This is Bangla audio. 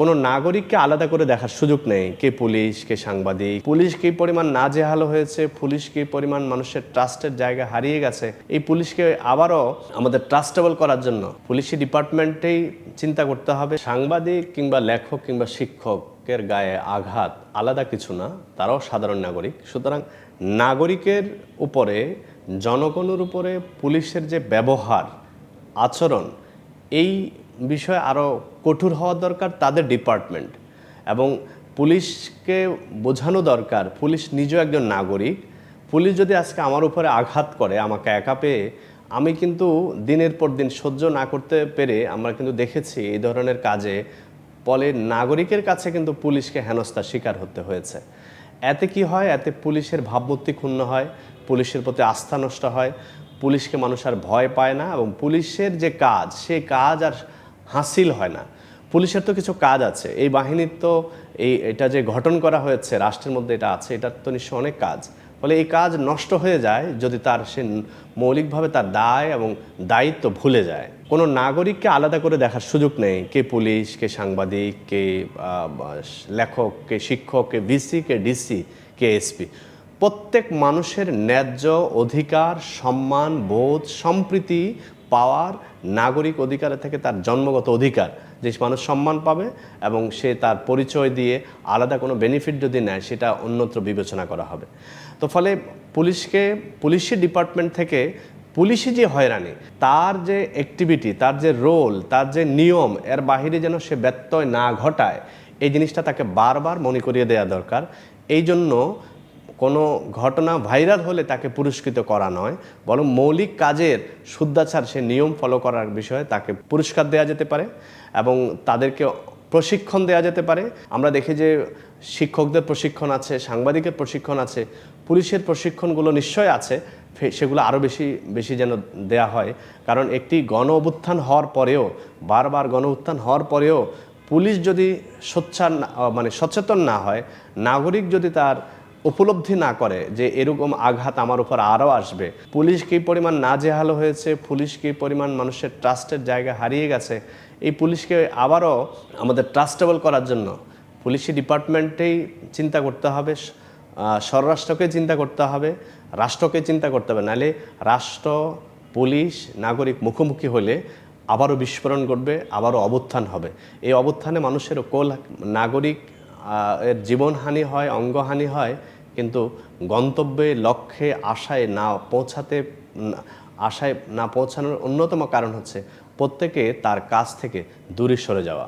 কোনো নাগরিককে আলাদা করে দেখার সুযোগ নেই, কে পুলিশ, কে সাংবাদিক। পুলিশ কি পরিমাণ নাজেহাল হয়েছে, পুলিশ কি পরিমাণ মানুষের ট্রাস্টের জায়গা হারিয়ে গেছে, এই পুলিশকে আবারও আমাদের ট্রাস্টেবল করার জন্য পুলিশি ডিপার্টমেন্টেই চিন্তা করতে হবে। সাংবাদিক কিংবা লেখক কিংবা শিক্ষকের গায়ে আঘাত আলাদা কিছু না, তারাও সাধারণ নাগরিক। সুতরাং নাগরিকের উপরে, জনগণের উপরে পুলিশের যে ব্যবহার, আচরণ, এই বিষয়ে আরও কঠোর হওয়া দরকার তাদের ডিপার্টমেন্ট। এবং পুলিশকে বোঝানো দরকার পুলিশ নিজেও একজন নাগরিক। পুলিশ যদি আজকে আমার উপরে আঘাত করে, আমাকে একা পেয়ে, আমি কিন্তু দিনের পর দিন সহ্য না করতে পেরে আমরা কিন্তু দেখেছি এই ধরনের কাজে ফলে নাগরিকের কাছে কিন্তু পুলিশকে হেনস্থার শিকার হতে হয়েছে। এতে কি হয়? এতে পুলিশের ভাবমূর্তি ক্ষুণ্ণ হয়, পুলিশের প্রতি আস্থা নষ্ট হয়, পুলিশকে মানুষ আর ভয় পায় না, এবং পুলিশের যে কাজ সে কাজ আর হাসিল হয় না। পুলিশের তো কিছু কাজ আছে, এই বাহিনীর তো এটা যে গঠন করা হয়েছে রাষ্ট্রের মধ্যে, এটা আছে, এটার তো নিশ্চয় অনেক কাজ। ফলে এই কাজ নষ্ট হয়ে যায় যদি সে মৌলিকভাবে তার দায় এবং দায়িত্ব ভুলে যায়। কোনো নাগরিককে আলাদা করে দেখার সুযোগ নেই, কে পুলিশ, কে সাংবাদিক, কে লেখক, কে শিক্ষক, কে ভিসি, কে ডিসি, কে এসপি। প্রত্যেক মানুষের ন্যায্য অধিকার, সম্মান, বোধ, সম্প্রীতি পাওয়ার নাগরিক অধিকারের থেকে তার জন্মগত অধিকার, যে মানুষ সম্মান পাবে এবং সে তার পরিচয় দিয়ে আলাদা কোনো বেনিফিট যদি নেয় সেটা অন্যত্র বিবেচনা করা হবে। তো ফলে পুলিশি ডিপার্টমেন্ট থেকে পুলিশি যে হয়রানি, তার যে অ্যাক্টিভিটি, তার যে রোল, তার যে নিয়ম, এর বাহিরে যেন সে ব্যত্যয় না ঘটায়, এই জিনিসটা তাকে বারবার মনে করিয়ে দেওয়া দরকার। এই জন্য কোনো ঘটনা ভাইরাল হলে তাকে পুরস্কৃত করা নয়, বরং মৌলিক কাজের শুদ্ধাচার, সে নিয়ম ফলো করার বিষয়ে তাকে পুরস্কার দেওয়া যেতে পারে এবং তাদেরকে প্রশিক্ষণ দেওয়া যেতে পারে। আমরা দেখি যে শিক্ষকদের প্রশিক্ষণ আছে, সাংবাদিকের প্রশিক্ষণ আছে, পুলিশের প্রশিক্ষণগুলো নিশ্চয় আছে, সেগুলো আরও বেশি যেন দেয়া হয়। কারণ একটি গণ অভ্যুত্থান হওয়ার পরেও, বারবার গণ উত্থান হওয়ার পরেও পুলিশ যদি সচেতন না হয়, নাগরিক যদি তার উপলব্ধি না করে যে এরকম আঘাত আমার উপর আরও আসবে, পুলিশ কী পরিমাণ নাজেহাল হয়েছে, পুলিশ কী পরিমাণ মানুষের ট্রাস্টের জায়গা হারিয়ে গেছে, এই পুলিশকে আবারও আমাদের ট্রাস্টেবল করার জন্য পুলিশি ডিপার্টমেন্টেই চিন্তা করতে হবে, স্বরাষ্ট্রকে চিন্তা করতে হবে, রাষ্ট্রকে চিন্তা করতে হবে। নাহলে রাষ্ট্র, পুলিশ, নাগরিক মুখোমুখি হলে আবারও বিস্ফোরণ ঘটবে, আবারও অভ্যুত্থান হবে। এই অভ্যুত্থানে মানুষের নাগরিক এর জীবনহানি হয়, অঙ্গহানি হয়, কিন্তু গন্তব্যে, লক্ষ্যে, আশায় না পৌঁছানোর অন্যতম কারণ হচ্ছে প্রত্যেকে তার কাজ থেকে দূরে সরে যাওয়া।